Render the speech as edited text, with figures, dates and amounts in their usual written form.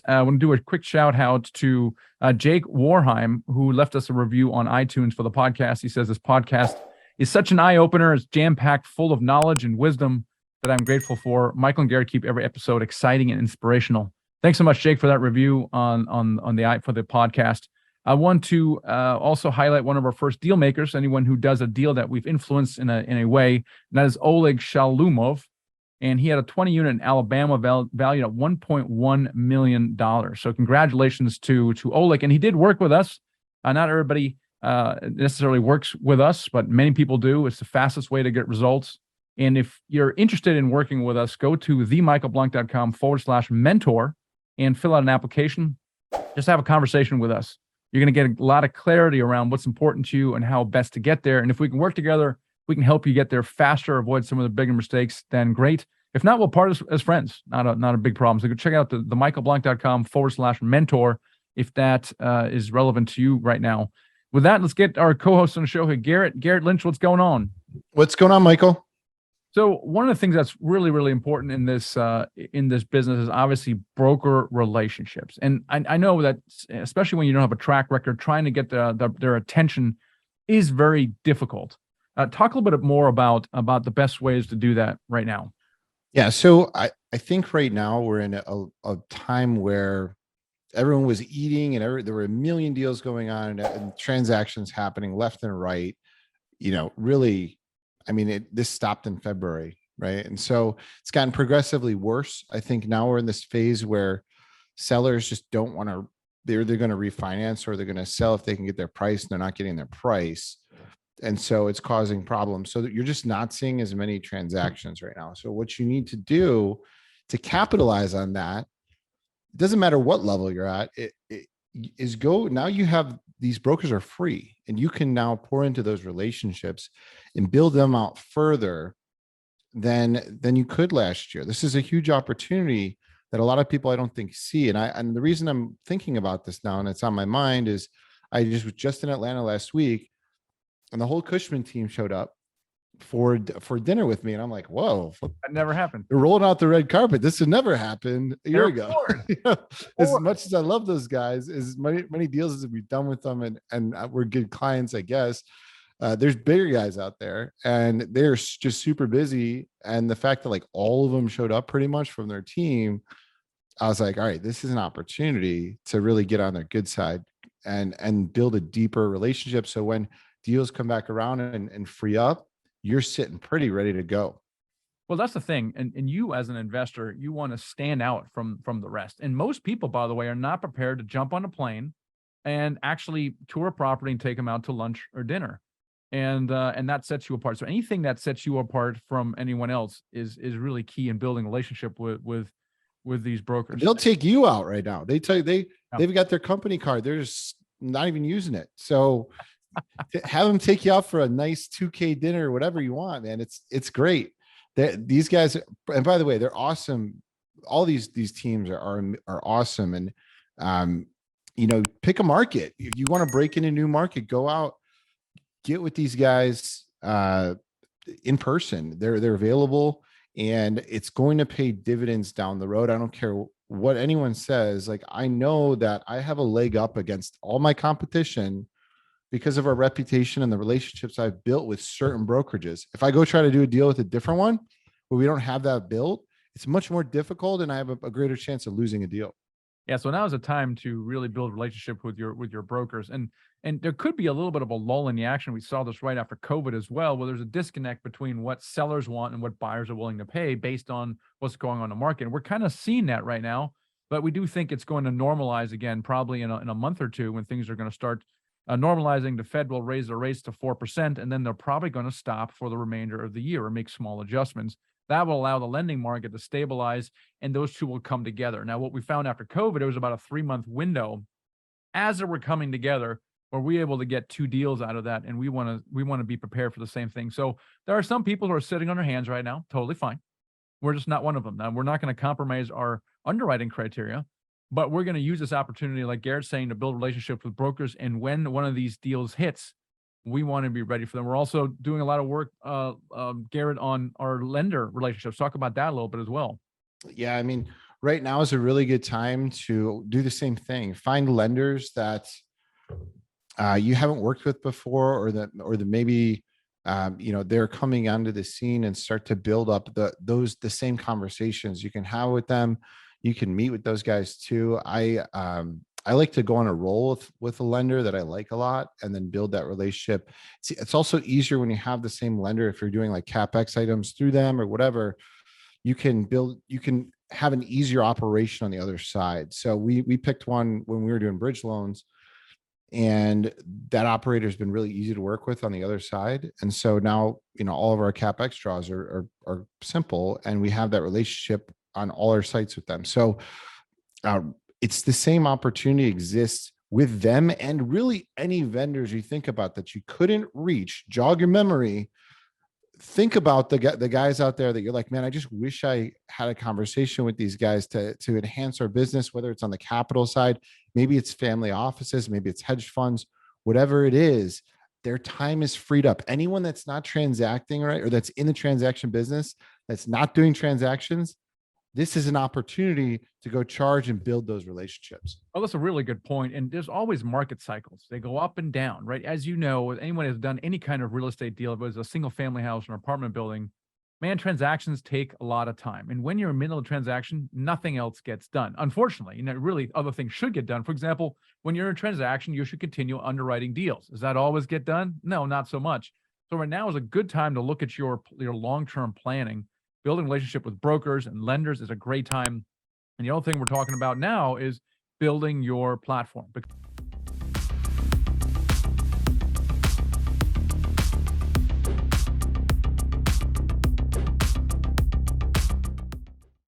I want to do a quick shout out to Jake Warheim, who left us a review on iTunes for the podcast. He says this podcast is such an eye opener. It's jam packed, full of knowledge and wisdom that I'm grateful for. Michael and Garrett keep every episode exciting and inspirational. Thanks so much, Jake, for that review on the podcast. I want to also highlight one of our first deal makers, anyone who does a deal that we've influenced in a way, and that is Oleg Shalumov. And he had a 20 unit in Alabama valued at $1.1 million. So congratulations to Oleg. And he did work with us. Not everybody necessarily works with us, but many people do. It's the fastest way to get results. And if you're interested in working with us, go to themichaelblank.com/mentor and fill out an application. Just have a conversation with us. You're going to get a lot of clarity around what's important to you and how best to get there. And if we can work together, we can help you get there faster, avoid some of the bigger mistakes, then great. If not, we'll part as friends. Not a big problem. So go check out the michaelblank.com/mentor if that is relevant to you right now. With that, let's get our co-host on the show here, Garrett Lynch. What's going on? What's going on, Michael? So one of the things that's really, really important in this business is obviously broker relationships. And I know that, especially when you don't have a track record, trying to get their attention is very difficult. Talk a little bit more about the best ways to do that right now. Yeah, so I think right now we're in a time where everyone was eating and there were a million deals going on and transactions happening left and right. Really, I mean, this stopped in February, right? And so it's gotten progressively worse. I think now we're in this phase where sellers just don't want to, they're going to refinance or they're going to sell if they can get their price and they're not getting their price. And so it's causing problems. So that you're just not seeing as many transactions right now. So what you need to do to capitalize on that, it doesn't matter what level you're at, now you have these brokers are free and you can now pour into those relationships and build them out further than you could last year. This is a huge opportunity that a lot of people I don't think see. And the reason I'm thinking about this now and it's on my mind is I was just in Atlanta last week and the whole Cushman team showed up for dinner with me. And I'm like, whoa, that never happened. They're rolling out the red carpet. This had never happened a year ago. As much as I love those guys, as many deals as we've done with them and we're good clients, I guess, there's bigger guys out there and they're just super busy. And the fact that like all of them showed up pretty much from their team, I was like, all right, this is an opportunity to really get on their good side and build a deeper relationship. So when deals come back around and free up, you're sitting pretty ready to go. Well, that's the thing. And you as an investor, you want to stand out from the rest. And most people, by the way, are not prepared to jump on a plane and actually tour a property and take them out to lunch or dinner. And that sets you apart. So anything that sets you apart from anyone else is really key in building a relationship with these brokers. They'll take you out right now. They tell you they've got their company card. They're just not even using it. So have them take you out for a nice 2K dinner or whatever you want, man. It's great. These guys, and by the way, they're awesome. All these teams are awesome. And pick a market. If you want to break in a new market, go out, get with these guys in person. They're available and it's going to pay dividends down the road. I don't care what anyone says. Like, I know that I have a leg up against all my competition because of our reputation and the relationships I've built with certain brokerages. If I go try to do a deal with a different one where we don't have that built, it's much more difficult and I have a greater chance of losing a deal. Yeah, so now is a time to really build relationship with your brokers. And there could be a little bit of a lull in the action. We saw this right after COVID as well, where there's a disconnect between what sellers want and what buyers are willing to pay based on what's going on in the market. And we're kind of seeing that right now, but we do think it's going to normalize again, probably in a month or two when things are going to start normalizing. The Fed will raise the rates to 4%, and then they're probably going to stop for the remainder of the year or make small adjustments. That will allow the lending market to stabilize, and those two will come together. Now, what we found after COVID, it was about a 3-month window as they were coming together, where we were able to get 2 deals out of that, and we want to be prepared for the same thing. So there are some people who are sitting on their hands right now, totally fine. We're just not one of them. Now, we're not going to compromise our underwriting criteria, but we're going to use this opportunity, like Garrett's saying, to build relationships with brokers. And when one of these deals hits, we want to be ready for them. We're also doing a lot of work, Garrett, on our lender relationships. Talk about that a little bit as well. Yeah, I mean, right now is a really good time to do the same thing. Find lenders that you haven't worked with before, or that maybe they're coming onto the scene, and start to build up the same conversations you can have with them. You can meet with those guys too. I like to go on a roll with a lender that I like a lot, and then build that relationship. It's also easier when you have the same lender. If you're doing like capex items through them or whatever, you can have an easier operation on the other side. So we picked one when we were doing bridge loans, and that operator has been really easy to work with on the other side. And so now, all of our capex draws are simple, and we have that relationship on all our sites with them. So it's the same opportunity exists with them, and really any vendors you think about that you couldn't reach. Jog your memory. Think about the guys out there that you're like, man, I just wish I had a conversation with these guys to enhance our business, whether it's on the capital side, maybe it's family offices, maybe it's hedge funds, whatever it is. Their time is freed up. Anyone that's not transacting, right, or that's in the transaction business, that's not doing transactions, this is an opportunity to go charge and build those relationships. Oh, that's a really good point. And there's always market cycles. They go up and down, right? As you know, anyone has done any kind of real estate deal, if it was a single family house or an apartment building, man, transactions take a lot of time. And when you're in the middle of a transaction, nothing else gets done. Unfortunately, really other things should get done. For example, when you're in a transaction, you should continue underwriting deals. Does that always get done? No, not so much. So right now is a good time to look at your long-term planning. Building a relationship with brokers and lenders is a great time. And the other thing we're talking about now is building your platform.